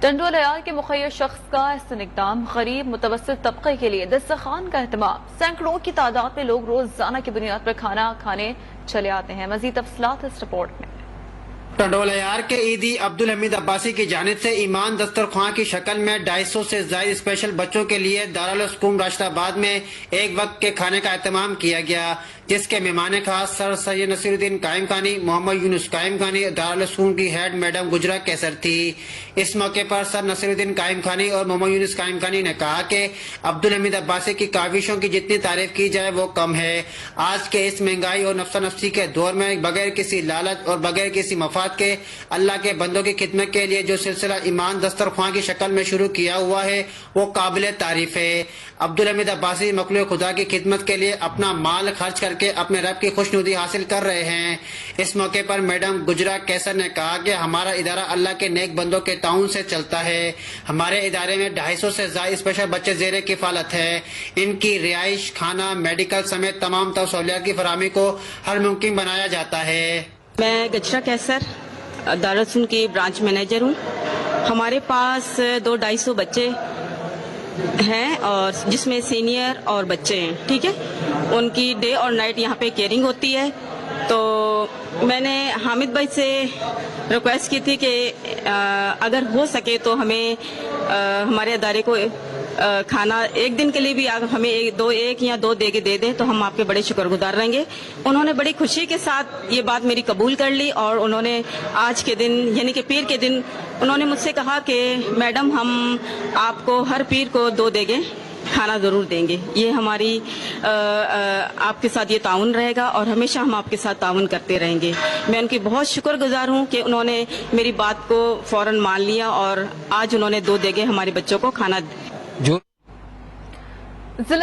ٹنڈول عیال کے مخیر شخص کا احسن اقدام غریب متوسط طبقے کے لیے دسترخوان کا اہتمام۔ سینکڑوں کی تعداد میں لوگ روزانہ کی بنیاد پر کھانا کھانے چلے آتے ہیں۔ مزید تفصیلات اس رپورٹ میں۔ ٹنڈول عیال کے عیدی عبدالحمید عباسی کی جانب سے ایمان دسترخوان کی شکل میں 250 سے زائد اسپیشل بچوں کے لیے دارالعلوم راشد آباد میں ایک وقت کے کھانے کا اہتمام کیا گیا، جس کے مہمان خاص سر سید نصیر الدین قائم خانی، محمد یونس قائم خانی، دارالعلوم کی ہیڈ میڈم گجرا کیسر تھی۔ اس موقع پر سر نصیر الدین قائم خانی اور محمد یونس قائم خانی نے کہا کہ عبدالحمید عباسی کی کاوشوں کی جتنی تعریف کی جائے وہ کم ہے۔ آج کے اس مہنگائی اور نفسا نفسی کے دور میں بغیر کسی لالچ اور بغیر کسی مفاد کے اللہ کے بندوں کی خدمت کے لیے جو سلسلہ ایمان دسترخوان کی شکل میں شروع کیا ہوا ہے وہ قابل تعریف ہے۔ عبدالحمید عباسی مخلوق خدا کی خدمت کے لیے اپنا مال خرچ کر کے اپنے رب کی خوشنودی حاصل کر رہے ہیں۔ اس موقع پر میڈم گجرا کیسر نے کہا کہ ہمارا ادارہ اللہ کے نیک بندوں کے تعاون سے چلتا ہے۔ ہمارے ادارے میں 250 سے زائد اسپیشل بچے زیر کفالت ہیں۔ ان کی رہائش، کھانا، میڈیکل سمیت تمام سہولیات کی فراہمی کو ہر ممکن بنایا جاتا ہے۔ میں گجرا کیسر دارالعلوم کی برانچ مینیجر ہوں۔ ہمارے پاس 250 بچے ہیں اور جس میں سینئر اور بچے ہیں، ٹھیک ہے۔ ان کی ڈے اور نائٹ یہاں پہ کیئرنگ ہوتی ہے۔ تو میں نے حامد بھائی سے ریکویسٹ کی تھی کہ اگر ہو سکے تو ہمیں ہمارے ادارے کو کھانا ایک دن کے لیے بھی اگر ہمیں ایک یا دو دے کے دے دیں تو ہم آپ کے بڑے شکر گزار رہیں گے۔ انہوں نے بڑی خوشی کے ساتھ یہ بات میری قبول کر لی اور انہوں نے آج کے دن یعنی کہ پیر کے دن انہوں نے مجھ سے کہا کہ میڈم ہم آپ کو ہر پیر کو 2 دے گے کھانا ضرور دیں گے۔ یہ ہماری آپ کے ساتھ یہ تعاون رہے گا اور ہمیشہ ہم آپ کے ساتھ تعاون کرتے رہیں گے۔ میں ان کی بہت شکر گزار ہوں کہ انہوں نے میری بات کو فوراً مان لیا اور آج انہوں نے 2 دے گے ہمارے بچوں کو کھانا۔ ضلع